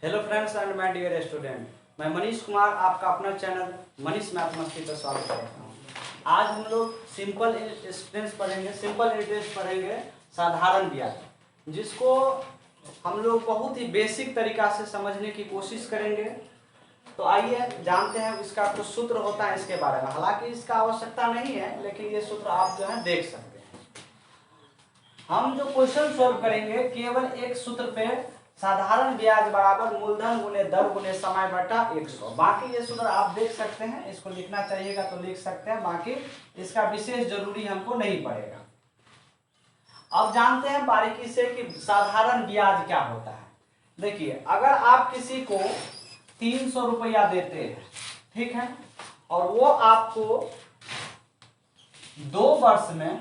Hello friends and my dear student, मैं मनीष कुमार आपका अपना चैनल मनीष मैथ मस्ती पर स्वागत करता हूँ। आज हम लोग सिंपल इंटरेस्ट पढ़ेंगे साधारण ब्याज, जिसको हम लोग बहुत ही बेसिक तरीका से समझने की कोशिश करेंगे। तो आइए जानते हैं इसका जो सूत्र होता है इसके बारे में। हालांकि इसका आवश्यकता नहीं है, लेकिन ये सूत्र आप जो है देख सकते हैं। हम जो क्वेश्चन सोल्व करेंगे केवल एक सूत्र पे, साधारण ब्याज बराबर मूलधन गुने दर गुने समय बटा 100। बाकी ये सूत्र आप देख सकते हैं, इसको लिखना चाहिएगा तो लिख सकते हैं, बाकी इसका विशेष जरूरी हमको नहीं पड़ेगा। अब जानते हैं बारीकी से कि साधारण ब्याज क्या होता है। देखिए, अगर आप किसी को 300 रुपया देते हैं, ठीक है, और वो आपको 2 वर्ष में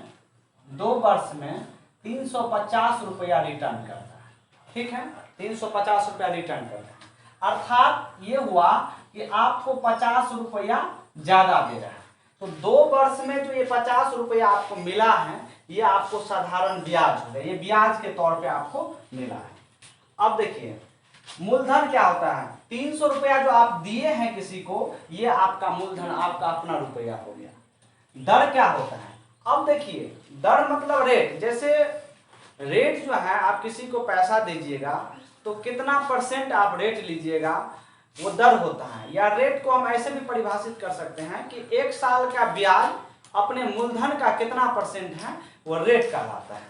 350 रुपया रिटर्न करता है, ठीक है, 350 रुपया रिटर्न करता है। अर्थात ये हुआ कि आपको 50 रुपया ज्यादा दे रहा है। तो 2 वर्ष में जो ये 50 रुपया आपको मिला है, ये आपको साधारण ब्याज हो गया, ये ब्याज के तौर पे आपको मिला है। अब देखिए, मूलधन क्या होता है। 300 रुपया जो आप दिए हैं किसी को, ये आपका मूलधन, आपका अपना रुपया हो गया। दर क्या होता है। अब देखिए, दर मतलब रेट। जैसे रेट जो है, आप किसी को पैसा दीजिएगा तो कितना परसेंट आप रेट लीजिएगा, वो दर होता है। या रेट को हम ऐसे भी परिभाषित कर सकते हैं कि 1 साल का ब्याज अपने मूलधन का कितना परसेंट है, वो रेट कहलाता है।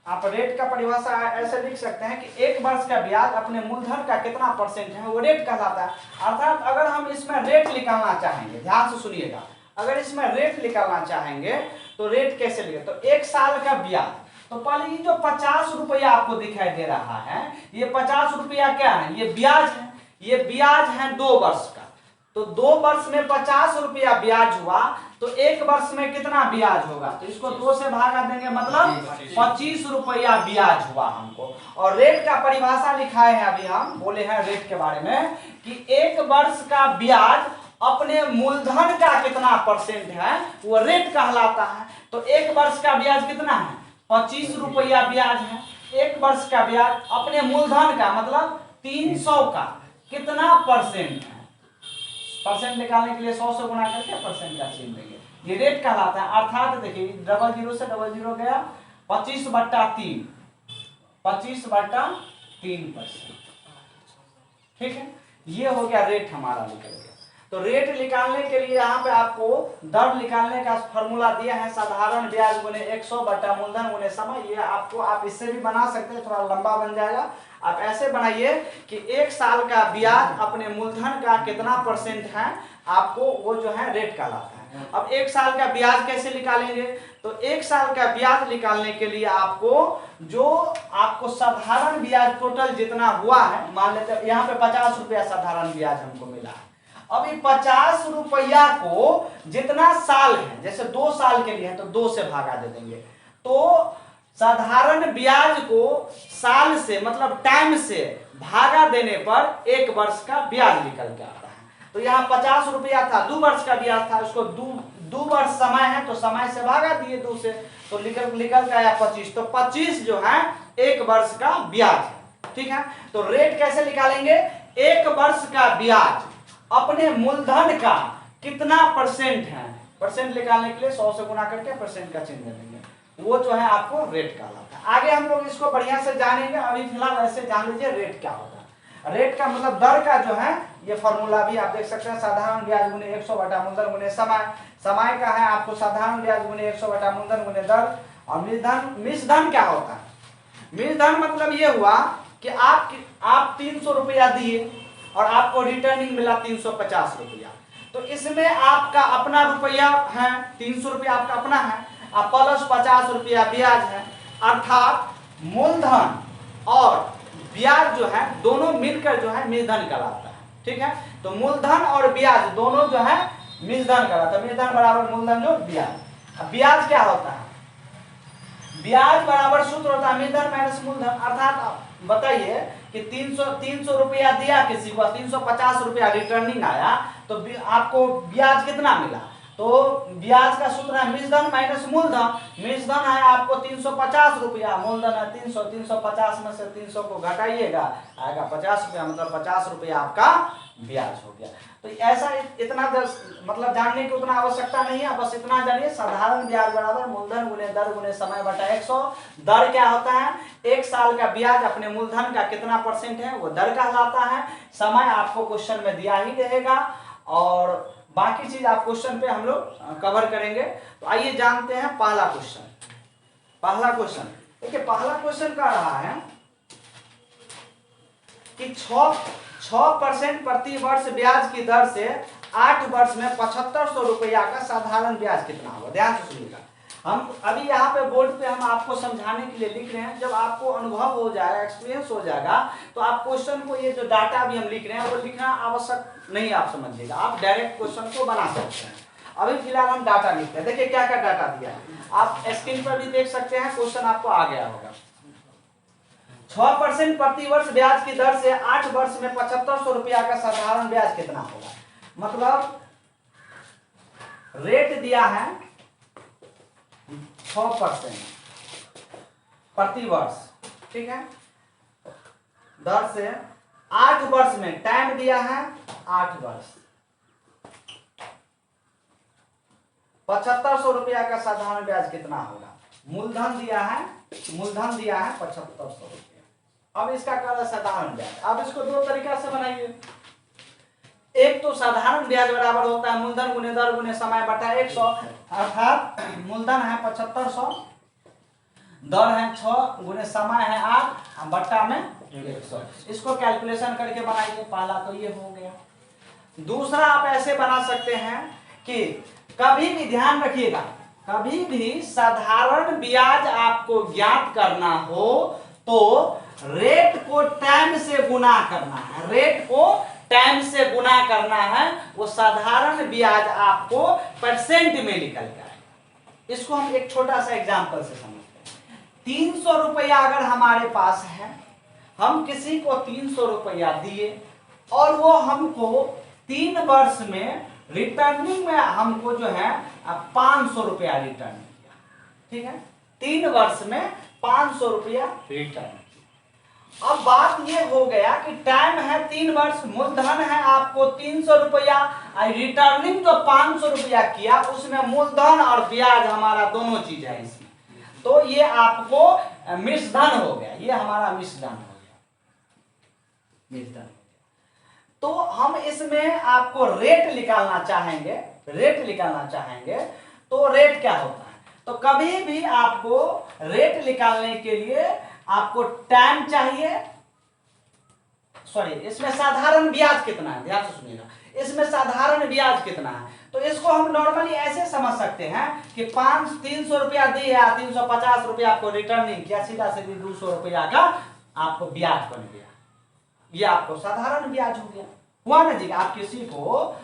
आप रेट का परिभाषा ऐसे लिख सकते हैं कि 1 वर्ष का ब्याज अपने मूलधन का कितना परसेंट है, वो रेट कहलाता है। अर्थात अगर हम इसमें रेट निकालना चाहेंगे, ध्यान से सुनिएगा, अगर इसमें रेट निकालना चाहेंगे तो रेट कैसे लिखे। तो 1 साल का ब्याज, तो पहले ये जो 50 रुपया आपको दिखाई दे रहा है, ये 50 रुपया क्या है, ये ब्याज है। ये ब्याज है 2 वर्ष का। तो 2 वर्ष में 50 रुपया ब्याज हुआ, तो 1 वर्ष में कितना ब्याज होगा। तो इसको 2 से भागा देंगे, मतलब 25 रुपया ब्याज हुआ हमको। और रेट का परिभाषा लिखा है, अभी हम बोले हैं रेट के बारे में कि 1 वर्ष का ब्याज अपने मूलधन का कितना परसेंट है, वो रेट कहलाता है। तो 1 वर्ष का ब्याज कितना है, 25 रुपया ब्याज है। 1 वर्ष का ब्याज अपने मूलधन का मतलब 300 का कितना परसेंट है। परसेंट निकालने के लिए 100 से गुणा करके परसेंट का चिन्ह देंगे, ये रेट कहलाता है। अर्थात देखिए, 00 से 00 गया, 25/3, 25/3%, ठीक है। ये हो गया रेट हमारा निकल गया। तो रेट निकालने के लिए यहाँ पे आपको दर निकालने का फॉर्मूला दिया है, साधारण ब्याज गुने 100 बटा मूलधन गुने समय। ये आपको, आप इससे भी बना सकते हैं, थोड़ा लंबा बन जाएगा। आप ऐसे बनाइए कि 1 साल का ब्याज अपने मूलधन का कितना परसेंट है, आपको वो जो है रेट कहलाता है। अब 1 साल का ब्याज कैसे निकालेंगे। तो 1 साल का ब्याज निकालने के लिए आपको साधारण ब्याज टोटल जितना हुआ है, मान लेते हैं यहाँ पे 50 रुपया साधारण ब्याज हमको मिला है। अब ये 50 रुपया को जितना साल है, जैसे 2 साल के लिए है तो 2 से भागा दे देंगे। तो साधारण ब्याज को साल से मतलब टाइम से भागा देने पर 1 वर्ष का ब्याज निकल के आता है। तो यहाँ 50 रुपया था, 2 वर्ष का ब्याज था, उसको 2 वर्ष समय है तो समय से भागा दिए 2 से, तो निकल के आया 25। तो 25 जो है 1 वर्ष का ब्याज है, ठीक है। तो रेट कैसे निकालेंगे, 1 वर्ष का ब्याज अपने मूलधन का कितना परसेंट है, परसेंट निकालने के लिए 100 से गुणा करके परसेंट का चिन्ह देंगे, वो जो है आपको रेट कहलाता है। आगे हम लोग इसको बढ़िया से जानेंगे। अभी फिलहाल ऐसे जान लीजिए रेट क्या होता है। रेट का मतलब दर का जो है, ये फॉर्मूला भी आप देख सकते हैं, साधारण ब्याज गुने 100 बटा मूलधन गुने समय। समय का है आपको साधारण ब्याज गुने 100 बटा मूलधन गुने दर। और मिश्रधन क्या होता है। मिश्रधन मतलब ये हुआ कि आप 300 रुपया दिए और आपको रिटर्निंग मिला 350 रुपया। तो इसमें आपका अपना रुपया है, 300 रुपया आपका अपना है, प्लस 50 रुपया ब्याज है। अर्थात मूलधन और ब्याज जो है दोनों मिलकर जो है मिश्रधन कहलाता है, ठीक है। तो मूलधन और ब्याज दोनों जो है मिश्रधन कहलाता है। मिश्रधन बराबर मूलधन जो ब्याज। अब ब्याज क्या होता है, ब्याज बराबर सूत्र होता है मिश्रधन माइनस मूलधन। अर्थात बताइए कि 300 रुपया दिया किसी को, 350 रुपया रिटर्निंग आया, तो आपको ब्याज कितना मिला। तो ब्याज का सूत्र है मिश्रधन माइनस मूलधन। मिश्रधन है आपको 350 रुपया, मूलधन है 300, 350 में से 300 को घटाइएगा आएगा 50 रुपया, मतलब 50 रुपया आपका ब्याज हो गया। तो ऐसा इतना मतलब जानने की उतना आवश्यकता नहीं है, बस इतना जानिए साधारण ब्याज बराबर मूलधन गुने दर गुने समय बटा 100। दर क्या होता है, एक साल का ब्याज अपने मूलधन का कितना परसेंट है वो दर कहलाता है। समय आपको क्वेश्चन में दिया ही रहेगा और बाकी चीज आप क्वेश्चन पे हम लोग कवर करेंगे। तो आइए जानते हैं पहला क्वेश्चन। पहला क्वेश्चन देखिए, पहला क्वेश्चन का रहा है कि 6% प्रति वर्ष ब्याज की दर से 8 वर्ष में 7500 रुपया का साधारण ब्याज कितना होगा। ध्यान से सुनिएगा, हम अभी यहाँ पे बोर्ड पे हम आपको समझाने के लिए लिख रहे हैं। जब आपको अनुभव हो जाएगा, एक्सपीरियंस हो जाएगा, तो आप क्वेश्चन को, ये जो डाटा भी हम लिख रहे हैं वो लिखना आवश्यक नहीं, आप समझिएगा, आप डायरेक्ट क्वेश्चन को बना सकते हैं। अभी फिलहाल हम डाटा लिखते हैं। देखिए क्या क्या डाटा दिया है, आप स्क्रीन पर भी देख सकते हैं, क्वेश्चन आपको आ गया होगा। 6% प्रति वर्ष ब्याज की दर से 8 वर्ष में 7500 रुपया का साधारण ब्याज कितना होगा। मतलब रेट दिया है 6% प्रति वर्ष, ठीक है, दर से 8 वर्ष में, टाइम दिया है 8 वर्ष, 7500 रुपया का साधारण ब्याज कितना होगा। मूलधन दिया है 7500 रुपया। अब इसका क्या है साधारण ब्याज। अब इसको दो तरीका से बनाइए। एक तो साधारण ब्याज बराबर होता है मूलधन गुने दर गुने समय बटा 100, अर्थात मूलधन है 7500, दर है 6 गुने समय है 8 बट्टा में 100। इसको कैलकुलेशन करके बनाइए। पहला तो ये हो गया। दूसरा आप ऐसे बना सकते हैं कि कभी भी ध्यान रखिएगा, कभी भी साधारण ब्याज आपको ज्ञात करना हो तो रेट को टाइम से गुना करना है। रेट को टाइम से गुना करना है, वो साधारण ब्याज आपको परसेंट में निकल के आएगा। इसको हम एक छोटा सा एग्जांपल से समझते हैं। 300 रुपया अगर हमारे पास है, हम किसी को 300 रुपया दिए और वो हमको 3 वर्ष में रिटर्निंग में हमको जो है 500 रुपया रिटर्न किया, ठीक है, 3 वर्ष में 500 रुपया रिटर्न। अब बात ये हो गया कि टाइम है 3 वर्ष, मूलधन है आपको 300 रुपया, रिटर्निंग जो 500 रुपया किया उसमें मूलधन और ब्याज हमारा दोनों चीज है इसमें, तो ये आपको मिश्रधन हो गया, ये हमारा मिश्रधन हो गया, मिश्रधन। तो हम इसमें आपको रेट निकालना चाहेंगे, रेट निकालना चाहेंगे तो रेट क्या होता है, तो कभी भी आपको रेट निकालने के लिए आपको टाइम चाहिए, सॉरी, इसमें साधारण ब्याज कितना है, ध्यान से सुनिएगा, इसमें साधारण ब्याज कितना है। तो इसको हम नॉर्मली ऐसे समझ सकते हैं कि 300 रुपया दिया, 350 रुपया आपको रिटर्निंग किया, सीधा सीधी 200 रुपया का आपको ब्याज बन गया, ये आपको साधारण ब्याज हो गया। हुआ ना जी, आप किसी को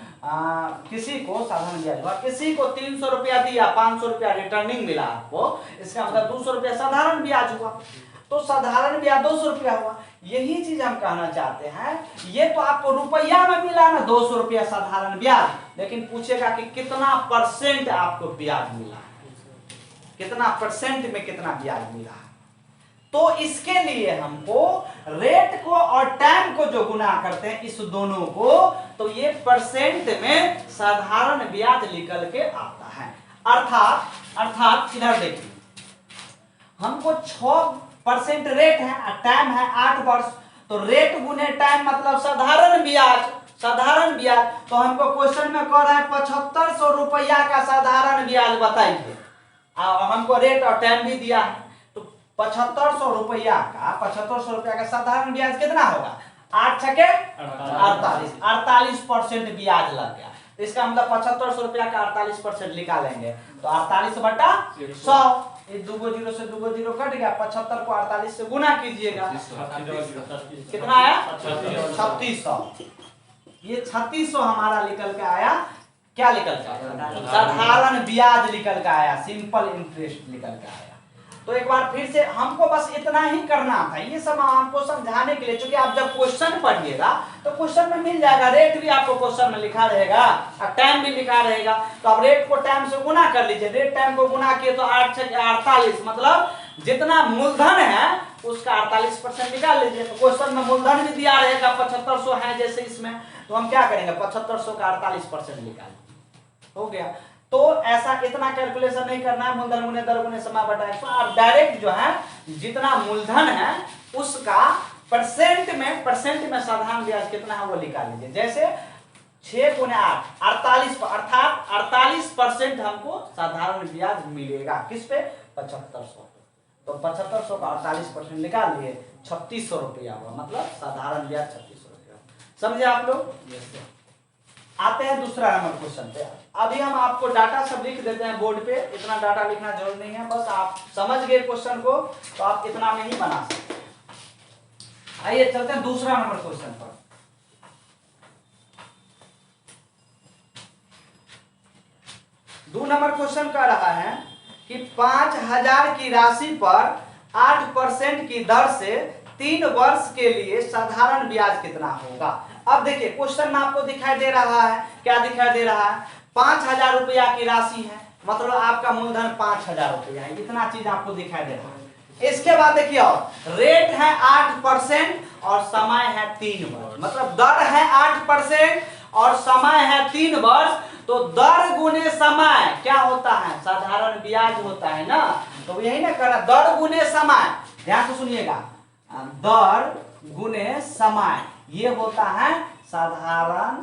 साधारण ब्याज हुआ, किसी को 300 रुपया दिया, 500 रुपया रिटर्निंग मिला आपको, इसका मतलब 200 रुपया साधारण ब्याज हुआ, तो साधारण ब्याज 200 रुपया हुआ। यही चीज हम कहना चाहते हैं, ये तो आपको रुपया में मिला ना 200 रुपया साधारण ब्याज, लेकिन पूछेगा कि कितना परसेंट आपको ब्याज मिला, कितना परसेंट में कितना ब्याज मिला। तो इसके लिए हमको रेट को और टाइम को जो गुना करते हैं इस दोनों को, तो ये परसेंट में साधारण ब्याज निकल के आता है। अर्थात इधर देखिए, हमको 6% रेट है और टाइम है 8 वर्ष, तो रेट गुने टाइम मतलब साधारण ब्याज, साधारण ब्याज। तो हमको क्वेश्चन में कह रहा है 7500 रुपया का साधारण ब्याज बताइए, और हमको रेट और टाइम भी दिया है, तो 7500 रुपया का साधारण ब्याज कितना होगा, 8 छके 48% ब्याज लग गया। तो इसका मतलब 7500 रुपया का 48% निकालेंगे, तो 48 बटा 100, ये 2 जीरो से 2 जीरो कट गया, 75 को 48 से गुना कीजिएगा, कितना आया 3600। ये 3600 हमारा निकल के आया, क्या निकल के आया, साधारण ब्याज निकल के आया, सिंपल इंटरेस्ट निकल के आया। तो एक बार फिर से हमको बस इतना ही करना था, ये सब आपको समझाने के लिए, क्योंकि आप जब क्वेश्चन पढ़िएगा तो क्वेश्चन में मिल जाएगा, रेट भी आपको क्वेश्चन में लिखा रहेगा और टाइम भी लिखा रहेगा। तो अब रेट को टाइम से गुना कर लीजिए, रेट टाइम को गुना किए तो 8 से 48, मतलब जितना मूलधन है उसका 48% निकाल लीजिए। तो क्वेश्चन में मूलधन भी दिया रहेगा 7500 है जैसे इसमें, तो हम क्या करेंगे 7500 का 48% निकाल, हो गया। तो ऐसा इतना कैलकुलेशन नहीं करना है, मूलधन गुने दर गुने समय बटा 100। आप डायरेक्ट जो है जितना मूलधन है उसका परसेंट में साधारण ब्याज कितना है वो निकाल लीजिए। जैसे 6 गुने 8 48, अर्थात 48% हमको साधारण ब्याज मिलेगा किस पे 7500। तो 7500 का 48% निकाल लिए 3600 रुपया हुआ, मतलब साधारण ब्याज 3600 रुपया। समझे आप लोग? आते हैं दूसरा नंबर क्वेश्चन पे। अभी हम आपको डाटा सब लिख देते हैं बोर्ड पे, इतना डाटा लिखना जरूरी नहीं है, बस आप समझ गए क्वेश्चन को तो आप इतना में ही बना सकते हैं। आइए चलते हैं दूसरा नंबर क्वेश्चन पर। दो नंबर क्वेश्चन कह रहा है कि 5000 की राशि पर 8% की दर से 3 वर्ष के लिए साधारण ब्याज कितना होगा। अब देखिए क्वेश्चन में आपको दिखाई दे रहा है, क्या दिखाई दे रहा है 5000 रुपया की राशि है, मतलब आपका मूलधन 5000 रुपया है, इतना चीज आपको दिखाई दे रहा है। इसके बाद देखिए और रेट है 8% और समय है 3 वर्ष, मतलब दर है 8% और समय है 3 वर्ष। तो दर गुने समय क्या होता है साधारण ब्याज होता है ना, तो यही ना करना, दर गुने समय, ध्यान से सुनिएगा, दर गुने समय ये होता है साधारण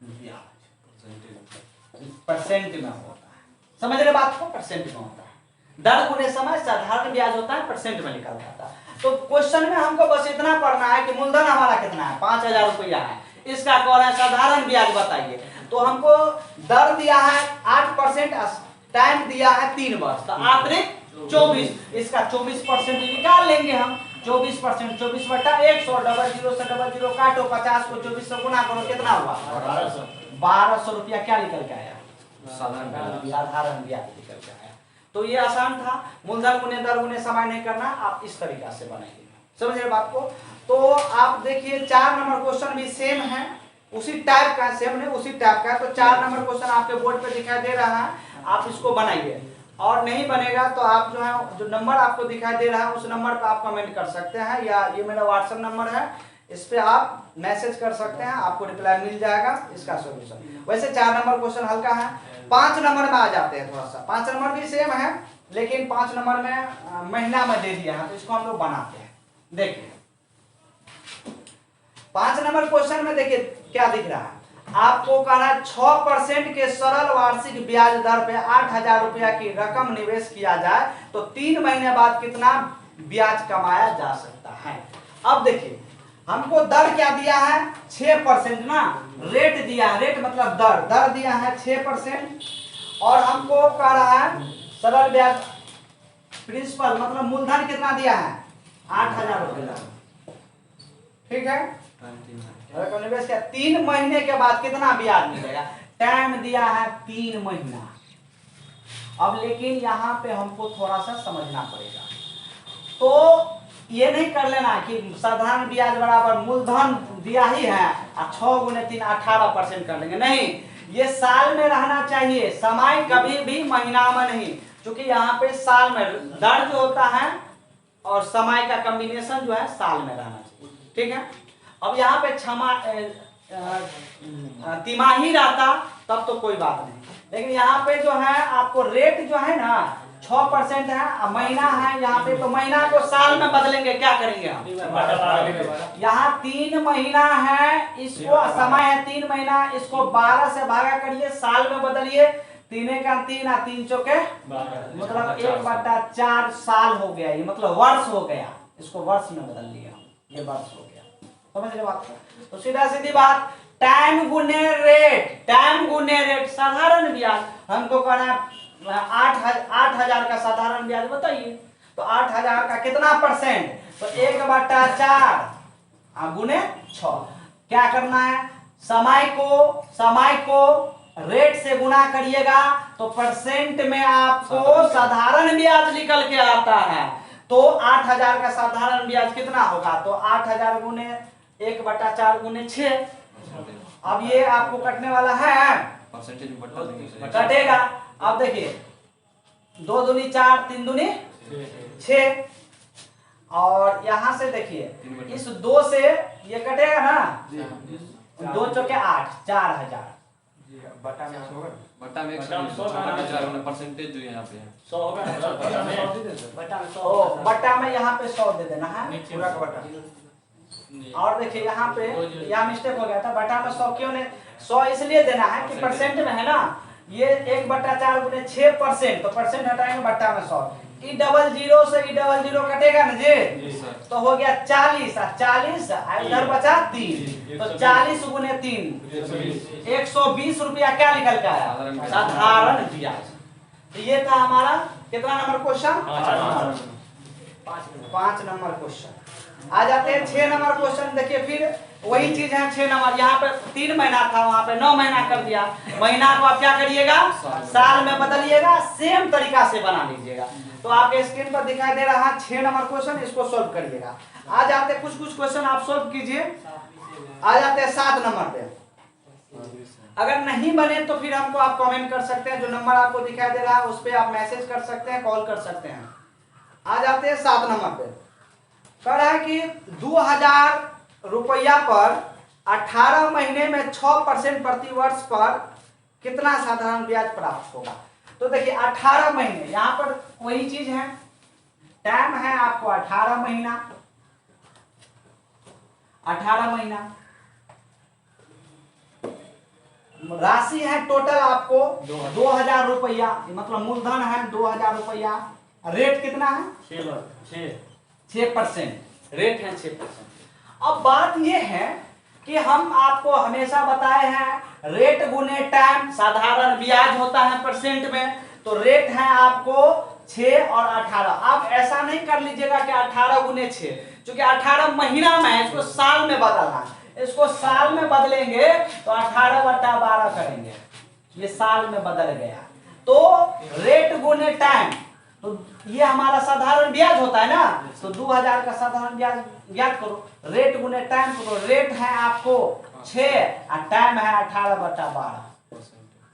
ब्याज, परसेंट में होता है, समझ रहे बात को, परसेंट में होता है। दर गुने समय साधारण ब्याज होता है, परसेंट में निकल जाता है। तो क्वेश्चन में हमको बस इतना पढ़ना है कि मूलधन हमारा कितना है 5000 रुपया है, इसका कौन है साधारण ब्याज बताइए। तो हमको दर दिया है 8%, टाइम दिया है 3 वर्ष, तो आंतरिक 24, इसका 24% निकाल लेंगे हम। 24%, 24 बटा 100, डबल जीरो से डबल जीरो काटो, 50 को 24 से गुना करो, कितना हुआ 1200 रुपया। क्या निकल के आया साधारण ब्याज निकल के आया। तो ये आसान था, मूलधन गुने दर गुने समय नहीं करना, आप इस तरीका से बनाएंगे, समझ रहे बात को। तो आप देखिए 4 नंबर क्वेश्चन भी सेम है, उसी टाइप का, सेम नहीं उसी टाइप का। तो 4 नंबर क्वेश्चन आपके बोर्ड पे दिखाई दे रहा है, आप इसको बनाइए, और नहीं बनेगा तो आप जो है जो नंबर आपको दिखाई दे रहा है उस नंबर पे आप कमेंट कर सकते हैं, या ये मेरा व्हाट्सएप नंबर है, इस पे आप मैसेज कर सकते हैं, आपको रिप्लाई मिल जाएगा इसका सॉल्यूशन। वैसे 4 नंबर क्वेश्चन हल्का है। 5 नंबर में आ जाते हैं, थोड़ा सा 5 नंबर भी सेम है, लेकिन 5 नंबर में महीना में दे दिया है, तो इसको हम लोग बनाते हैं। देखिए 5 नंबर क्वेश्चन में देखिए क्या दिख रहा है, आपको कह रहा है 6% के सरल वार्षिक ब्याज दर पे 8000 रुपया की रकम निवेश किया जाए तो 3 महीने बाद कितना ब्याज कमाया जा सकता है। अब देखिए हमको दर क्या दिया है 6% ना, रेट दिया है, रेट मतलब दर दिया है 6%, और हमको कह रहा है सरल ब्याज प्रिंसिपल मतलब मूलधन कितना दिया है 8000 रुपया, ठीक है। रकम निवेश किया 3 महीने के बाद कितना ब्याज मिलेगा, टाइम दिया है 3 महीना। अब लेकिन यहाँ पे हमको थोड़ा सा समझना पड़ेगा, तो ये नहीं कर लेना कि साधारण ब्याज बराबर मूलधन दिया ही है और 6 गुने 3 18% कर लेंगे, नहीं, ये साल में रहना चाहिए, समय कभी भी महीना में नहीं, क्योंकि यहाँ पे साल में दर जो होता है और समय का कॉम्बिनेशन जो है साल में रहना चाहिए, ठीक है। अब यहाँ पे तिमाही रहता तब तो कोई बात नहीं, लेकिन यहाँ पे जो है आपको रेट जो है ना 6% है, महीना है यहाँ पे, तो महीना को साल में बदलेंगे, क्या करेंगे हम, यहाँ 3 महीना है, इसको समय है 3 महीना, इसको 12 से भागा करिए, साल में बदलिए, 3 का 3 और 3 चौके मतलब 1/4 साल हो गया, ये मतलब वर्ष हो गया, इसको वर्ष में बदल दिया, ये वर्ष हो गया, समझ रहे बात को। तो सीधा सीधी बात, टाइम गुने रेट साधारण ब्याज, हमको कहना है 8000 का साधारण ब्याज बताइए, तो 8000 का कितना परसेंट, तो 1/4 गुने 6, क्या करना है समय को रेट से गुना करिएगा तो परसेंट में आपको साधारण ब्याज निकल के आता है। तो 8000 का साधारण ब्याज कितना होगा, तो 8000 गुने 1/4 गुने 6। अब ये आपको कटने वाला है, कटेगा। अब देखिए 2 दूनी 4, 3 दूनी 6, और यहां से देखिए इस 2 से ये कटेगा ना, 2 चौके 8, 4000 बटा में 100 होगा, बटा में 100 परसेंटेज जो यहाँ पे है 100 होगा ना, बटा में 100 दे दे, बटा में 100, बटा में यहाँ पे 100 दे देना है पूरा का बटा। और देखिए यहाँ पे यहाँ मिस्टेक हो गया था, बटा में 100 क्यों नहीं, 100 इसलिए देना है कि परसेंट में है ना, ये 1/4 गुने 6%, तो परसेंट हटाएंगे बटा में 100, ई डबल जीरो से ई डबल जीरो कटेगा ना जी, तो हो गया 40, और 40 इधर बचा 3, तो 40 गुने 3 120 रुपया क्या निकल का है, साधारण ब्याज। तो ये था हमारा कितना नंबर क्वेश्चन, 5 नंबर क्वेश्चन। आ जाते हैं 6 नंबर क्वेश्चन। देखिए फिर वही चीज है, 6 नंबर, यहाँ पे 3 महीना था, वहां पे 9 महीना कर दिया। महीना को आप क्या करिएगा, साल में बदलिएगा, सेम तरीका से बना लीजिएगा। तो आपके स्क्रीन पर दिखाई दे रहा है 6 नंबर क्वेश्चन, इसको सोल्व करिएगा। आ जाते कुछ क्वेश्चन आप सोल्व कीजिए। आ जाते हैं 7 नंबर पे। अगर नहीं बने तो फिर हमको आप कमेंट कर सकते हैं, जो नंबर आपको दिखाई दे रहा है उस पर आप मैसेज कर सकते हैं, कॉल कर सकते हैं। आ जाते हैं 7 नंबर पे। कह रहा है कि 2000 रुपया पर 18 महीने में 6% प्रति वर्ष पर कितना साधारण ब्याज प्राप्त होगा। तो देखिए 18 महीने, यहाँ पर वही चीज है, टाइम है आपको 18 महीना, 18 महीना, राशि है टोटल आपको 2000 रुपया, मतलब मूलधन है 2000 रुपया, रेट कितना है 6%, रेट है 6%। अब बात यह है कि हम आपको हमेशा बताए हैं रेट गुने टाइम साधारण ब्याज होता है परसेंट में, तो रेट है आपको 6 और 18। आप ऐसा नहीं कर लीजिएगा कि 18 गुने 6, क्योंकि 18 महीना में इसको साल में बदलना, इसको साल में बदलेंगे तो 18/12 करेंगे, ये साल में बदल गया। तो रेट गुने टाइम, तो ये हमारा साधारण ब्याज होता है ना, तो 2000 का साधारण ब्याज याद करो, रेट गुने टाइम करो, रेट है आपको 6 और टाइम है 18/12,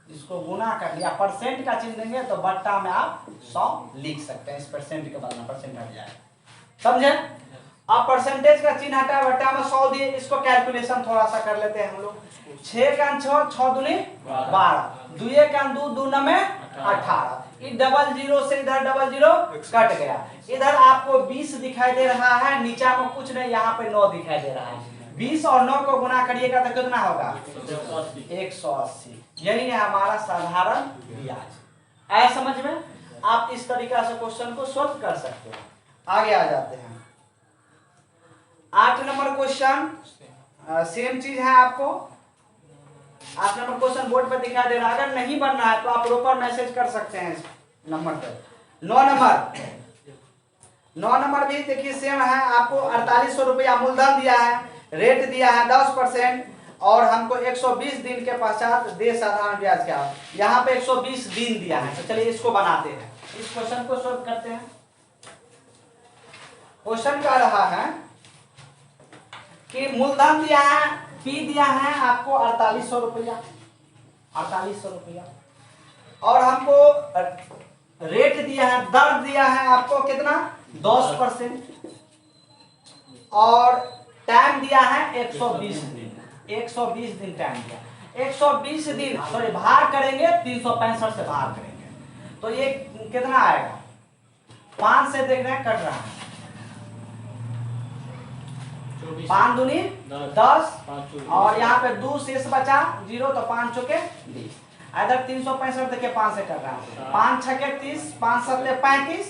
इसको गुना कर लिया, परसेंट का चिन्ह देंगे तो बट्टा में आप 100 लिख सकते हैं, इस परसेंट के बदला परसेंट हट जाएगा, समझे। अब परसेंटेज का चिन्ह हटा, बट्टा में 100 दिए, इसको कैलकुलेशन थोड़ा सा कर लेते हैं हम लोग। 6 का 6, 6 दूनी 12, 2 का 2, 2 में 18, डबल जीरो से इधर डबल जीरो कट गया, इधर आपको 20 दिखाई दे रहा है, नीचा में कुछ नहीं, यहाँ पे 9 दिखाई दे रहा है। 20 और 9 को गुना करिएगा तो कितना होगा 180। यही है हमारा साधारण ब्याज। आया समझ में, आप इस तरीका से क्वेश्चन को सोल्व कर सकते हैं। आगे आ जाते हैं 8 नंबर क्वेश्चन, सेम चीज है आपको। 8 नंबर क्वेश्चन बोर्ड पर दिखा दे रहा है, अगर नहीं बन रहा है तो आप ऊपर मैसेज कर सकते हैं इस नंबर पर। 9 नंबर भी देखिए सेम है, आपको 4800 रुपया मूलधन दिया है, रेट दिया है 10%, और हमको 120 दिन के पश्चात दे साधारण ब्याज क्या, यहाँ पे 120 दिन दिया है। तो चलिए इसको बनाते हैं, इस क्वेश्चन को सोल्व करते हैं। क्वेश्चन कह रहा है कि मूलधन दिया है, पी दिया है आपको 4800 रुपया, 4800 रुपया, और हमको रेट दिया है, दर दिया है आपको कितना 10%, और टाइम दिया है 120 दिन, 120 दिन टाइम दिया, 120 दिन सॉरी भाग करेंगे 365 से भाग करेंगे तो ये कितना आएगा, 5 से देख रहे हैं कट रहा है, 5 दूनी 10, और यहाँ पे 2 शेष बचा 0, तो 5 चौके 20, इधर 365 देखिए 5 से कर रहा है, 5 छके 30, 5 सत्ते 35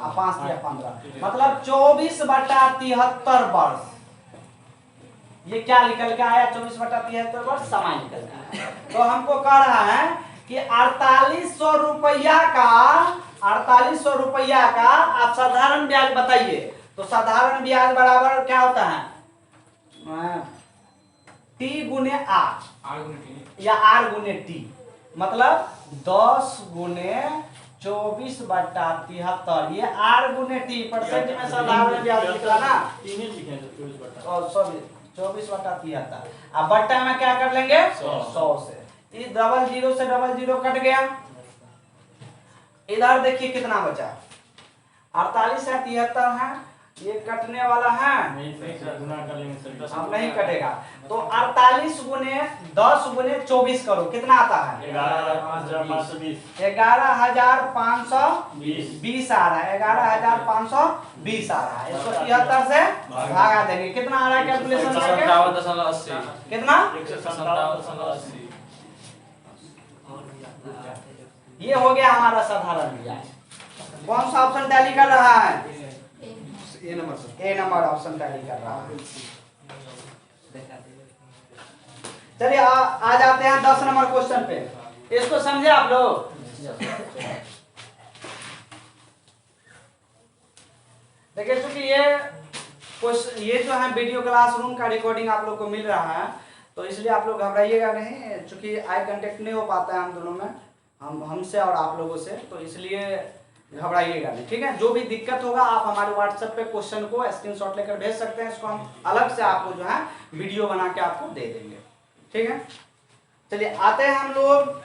और 5 दिया 15, मतलब 24/73 वर्ष। ये क्या निकल के आया, 24/73 वर्ष समय निकल के आया। तो हमको कह रहा है कि 4800 रुपया का, 4800 रुपया का आप साधारण ब्याज बताइए। तो साधारण ब्याज बराबर क्या होता है, टी गुने आर या आर गुने टी, मतलब 10 गुने 24/73, ये R गुने T परसेंट में साधारण ब्याज निकला ना, तीन ही लिखे हैं 24/। और 24/73। अब बट्टा में क्या कर लेंगे 100 से, ये डबल जीरो से डबल जीरो कट गया, इधर देखिए कितना बचा 48 है, 73 है, ये कटने वाला है नहीं सर, गुना कर लेंगे सर, अब नहीं कटेगा। तो 48 गुने 10 गुने 24 करो, कितना आता है 11,520 11,520 आ रहा है, 11,520 आ रहा है। इसको 73 से भागा देंगे, कितना आ रहा है कैलकुलेशन करके 57.80 कितना 157.80। ये हो गया हमारा साधारण ब्याज। कौन सा ऑप्शन टैली कर रहा है ए नंबर सर, ए नंबर ऑप्शन टैली कर रहा है। चलिए आ जाते हैं 10 नंबर क्वेश्चन पे, इसको समझे आप लोग। देखिए चूंकि ये जो है वीडियो क्लासरूम का रिकॉर्डिंग आप लोग को मिल रहा है, तो इसलिए आप लोग घबराइएगा नहीं, चूंकि आई कांटेक्ट नहीं हो पाता है हम दोनों में, हमसे और आप लोगों से, तो इसलिए घबराइएगा नहीं, ठीक है। जो भी दिक्कत होगा आप हमारे व्हाट्सएप पे क्वेश्चन को स्क्रीनशॉट लेकर भेज सकते हैं, इसको हम अलग से आपको जो है वीडियो बना के आपको दे देंगे, ठीक है। चलिए आते हैं हम लोग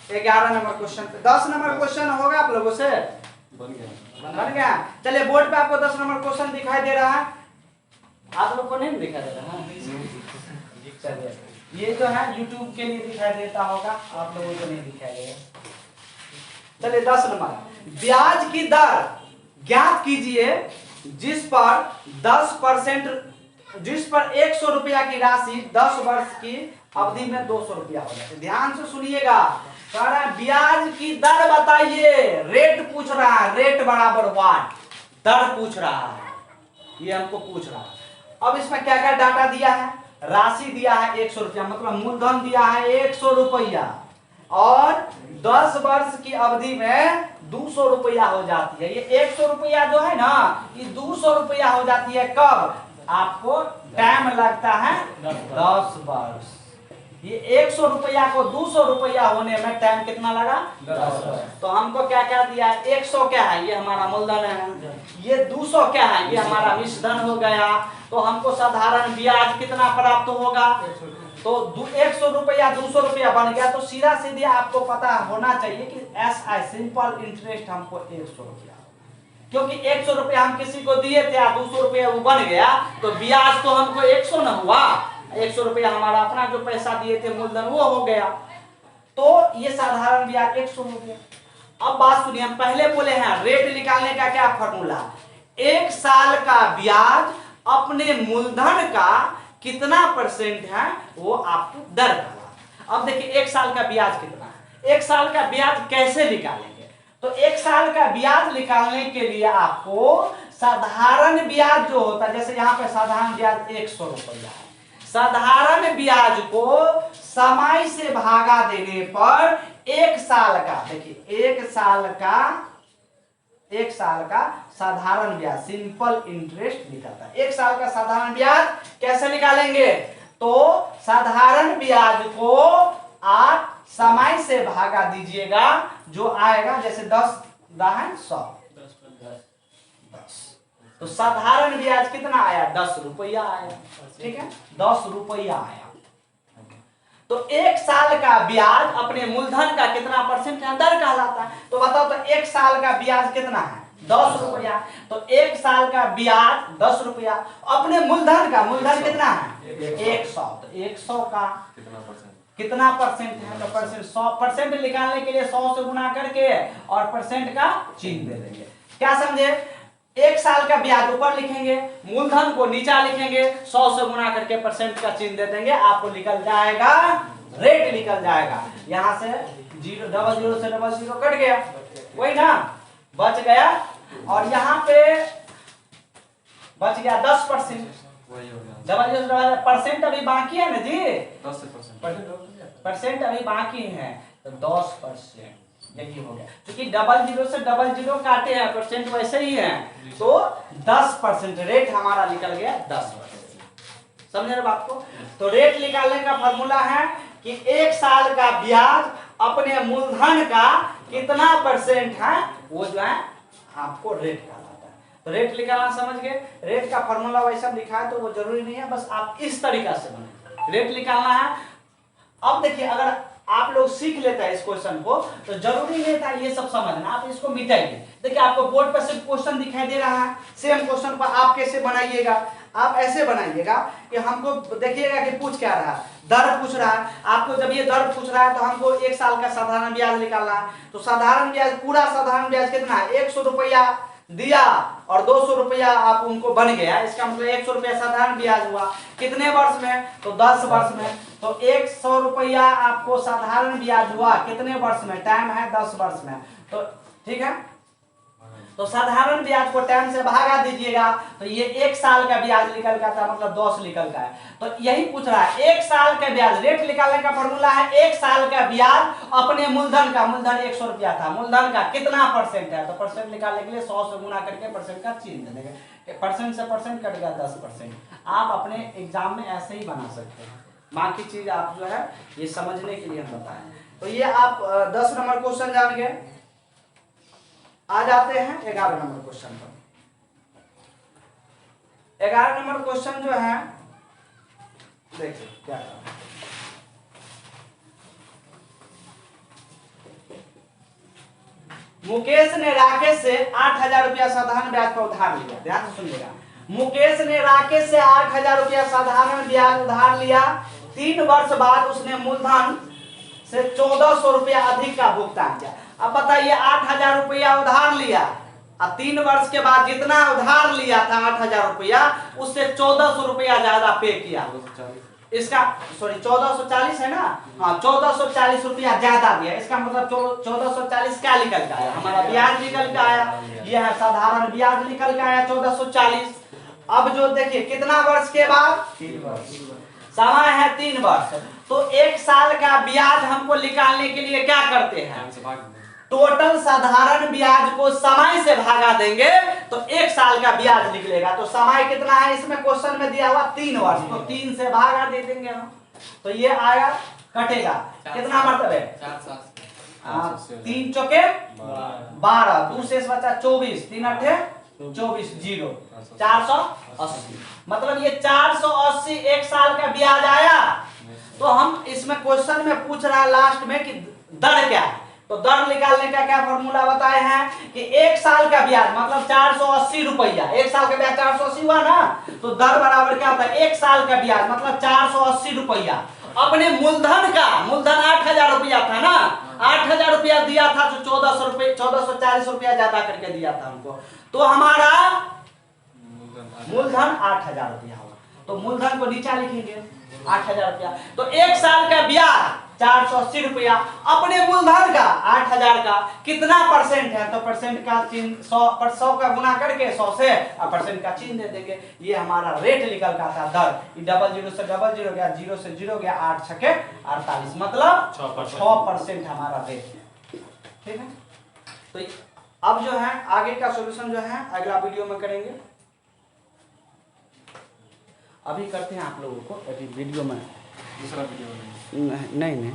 11 नंबर क्वेश्चन पे। 10 नंबर क्वेश्चन होगा आप लोगों से बन गया। चलिए बोर्ड पे आपको 10 नंबर क्वेश्चन दिखाई दे रहा है, आप लोग को नहीं दिखाई दे रहा है? चलिए ये जो है YouTube के लिए दिखाई देता होगा, आप लोगों को नहीं दिखाई देगा। चलिए 10 नंबर, ब्याज की दर ज्ञात कीजिए जिस पर 10%, जिस पर 100 रुपया की राशि 10 वर्ष की अवधि में 200 रुपया हो जाए। ध्यान से सुनिएगा, कह रहा है ब्याज की दर बताइए, रेट पूछ रहा है, रेट बराबर वाट, दर पूछ रहा है, ये हमको पूछ रहा है। अब इसमें क्या क्या डाटा दिया है, राशि दिया है 100 रुपया, मतलब मूलधन दिया है 100 रुपया, और 10 वर्ष की अवधि में 200 रुपया हो जाती है। ये 100 रुपया जो है ना, ये 200 रुपया हो जाती है कब, आपको टाइम लगता है 10 वर्ष। ये 100 रुपया को 200 रुपया होने में टाइम कितना लगा 10 वर्ष। तो हमको क्या क्या दिया है, 100 क्या है, ये हमारा मूलधन है, ये 200 क्या है, ये हमारा मिश्रधन हो गया। तो हमको साधारण ब्याज कितना प्राप्त होगा, तो 100 रुपया 200 रुपया बन गया। तो सीधा सीधे आपको पता होना चाहिए कि SI सिंपल इंटरेस्ट हमको 100 रुपया, क्योंकि 100 रुपया हम किसी को दिए थे, 200 रुपया वो बन गया, तो ब्याज तो हमको 100 न हुआ, 100 रुपया हमारा अपना जो पैसा दिए थे मूलधन वो हो गया। तो ये साधारण ब्याज 100 हो गया। अब बात सुनिए, हम पहले बोले हैं रेट निकालने का क्या फॉर्मूला, 1 साल का ब्याज अपने मूलधन का कितना परसेंट है वो आपको दर का। अब देखिए 1 साल का ब्याज कितना है, 1 साल का ब्याज कैसे निकालेंगे, तो 1 साल का ब्याज निकालने के लिए आपको साधारण ब्याज जो होता है, जैसे यहाँ पे साधारण ब्याज 100 रुपया है, साधारण ब्याज को समय से भागा देने पर 1 साल का, देखिए 1 साल का साधारण ब्याज सिंपल इंटरेस्ट निकलता है। 1 साल का साधारण ब्याज कैसे निकालेंगे, तो साधारण ब्याज को आप समय से भागा दीजिएगा, जो आएगा जैसे 10 दाहन 100, 10, तो साधारण ब्याज कितना आया 10 रुपया आया, ठीक है, 10 रुपया आया। तो 1 साल का ब्याज अपने मूलधन का कितना परसेंट है, दर कहलाता है। तो बताओ, तो 1 साल का ब्याज कितना है 10 रुपया, तो 1 साल का ब्याज 10 रुपया, अपने मूलधन का, मूलधन कितना है 100, तो 100 का कितना परसेंट है, तो परसेंट 100% निकालने के लिए 100 से गुना करके और परसेंट का चिन्ह दे देंगे। क्या समझे, 1 साल का ब्याज ऊपर लिखेंगे, मूलधन को नीचा लिखेंगे, 100 से गुना करके परसेंट का चिन्ह दे देंगे, आपको निकल जाएगा रेट निकल जाएगा। यहाँ से 0 से 00 कट गया, वही ना बच गया, और यहाँ पे बच गया 10%, वही हो गया 00 परसेंट अभी बाकी है ना जी, 10%। परसेंट अभी बाकी है, तो 10% यही हो गया, क्योंकि 00 से 00 काटे हैं, परसेंट वैसे ही है, तो 10% रेट हमारा निकल गया 10%। समझे ना बात को। तो रेट निकालने का फॉर्मूला है कि 1 साल का ब्याज अपने मूलधन का कितना % है, वो जो है आपको रेट कहलाता है। तो रेट निकालना समझ गए। रेट का फॉर्मूला वैसा लिखा है तो वो जरूरी नहीं है, बस आप इस तरीका से बने रेट निकालना है। अब देखिए, अगर आप लोग सीख लेते हैं इस क्वेश्चन को तो जरूरी नहीं था ये सब समझना, आप इसको मिटाइए। देखिए आपको बोर्ड पर सिर्फ क्वेश्चन दिखाई दे रहा है, सेम क्वेश्चन पर आप कैसे बनाइएगा, आप ऐसे बनाइएगा कि हमको देखिएगा कि पूछ क्या रहा है, दर पूछ रहा है आपको। जब ये दर पूछ रहा है तो हमको 1 साल का साधारण ब्याज निकालना है। तो साधारण ब्याज, पूरा साधारण ब्याज कितना है, 100 रुपया दिया और 200 रुपया आप उनको बन गया, इसका मतलब 100 रुपया साधारण ब्याज हुआ। कितने वर्ष में, तो 10 वर्ष में। तो 100 रुपया आपको साधारण ब्याज हुआ कितने वर्ष में, टाइम है 10 वर्ष में। तो ठीक है, तो साधारण ब्याज को टाइम से भागा दीजिएगा तो ये 1 साल का ब्याज निकल का था, मतलब 10 निकल का है। तो यही पूछ रहा है 1 साल का ब्याज। रेट निकालने का फॉर्मूला है 1 साल का ब्याज अपने मूलधन का, मूलधन 100 रुपया था, मूलधन का कितना % है। तो परसेंट निकालने के लिए 100 से गुना करके परसेंट का चिन्ह दे देंगे, परसेंट से परसेंट कट गया 10%। आप अपने एग्जाम में ऐसे ही बना सकते हैं, बाकी चीज आप जो है ये समझने के लिए हम बताएं। तो ये आप 10 नंबर क्वेश्चन जान गए। आ जाते हैं 11 नंबर क्वेश्चन पर। 11 नंबर क्वेश्चन जो है, देखिए क्या है। मुकेश ने राकेश से 8,000 रुपया साधारण ब्याज पर उधार लिया। ध्यान से सुनिएगा, मुकेश ने राकेश से 8,000 रुपया साधारण ब्याज उधार लिया। 3 वर्ष बाद उसने मूलधन से 1,400 रुपया अधिक का भुगतान किया। अब बताइए 8,000 रुपया उधार लिया और 3 वर्ष के बाद जितना उधार लिया था 8,000 रुपया, उससे 1,400 रुपया ज्यादा पे किया। इसका सॉरी 1,440 है ना, हाँ 1,440 रुपया ज्यादा दिया। इसका मतलब 1,440 क्या निकल के आया, हमारा ब्याज निकल के आया। यह है साधारण ब्याज निकल के आया 1,440। अब जो देखिए कितना वर्ष के बाद, 3 वर्ष, समय है 3 वर्ष। तो 1 साल का ब्याज हमको निकालने के लिए क्या करते हैं, टोटल साधारण ब्याज को समय से भागा देंगे तो 1 साल का ब्याज निकलेगा। तो समय कितना है, इसमें क्वेश्चन में दिया हुआ 3 वर्ष, तो 3 से भागा दे देंगे हम, तो ये आया कटेगा। कितना मतलब है, 3 चौके 12, 2 से बचा 24, 3 अट्ठे 24, 0 480। मतलब ये 480 1 साल का ब्याज आया। तो हम इसमें क्वेश्चन में पूछ रहा है लास्ट में कि दर क्या है। तो दर निकालने का क्या फॉर्मूला बताए हैं कि 1 साल का ब्याज मतलब 480 रुपया, 1 साल का ब्याज 480 हुआ ना, तो दर बराबर क्या होता है, 1 साल का ब्याज मतलब 480 रुपया अपने मूलधन का। मूलधन 8,000 रुपया था ना, 8,000 रुपया दिया था तो 1,440 रुपया ज्यादा करके दिया था हमको। तो हमारा मूलधन 8,000 रुपया होगा। तो मूलधन को नीचा लिखेंगे 8,000 रुपया। तो 1 साल का ब्याज 480 रुपया अपने मूलधन का 8,000 का कितना % है, तो परसेंट का चिन्ह 100 का गुना करके 100 से और परसेंट का चिन्ह दे देंगे। ये हमारा रेट निकल का था दर। ये 00 से 00 गया, 0 से 0 गया, 8 छके 48, मतलब 6% हमारा रेट है। ठीक है, तो अब जो है आगे का सॉल्यूशन जो है अगला वीडियो में करेंगे। अभी करते हैं आप लोगों को अभी वीडियो में, दूसरा वीडियो में नहीं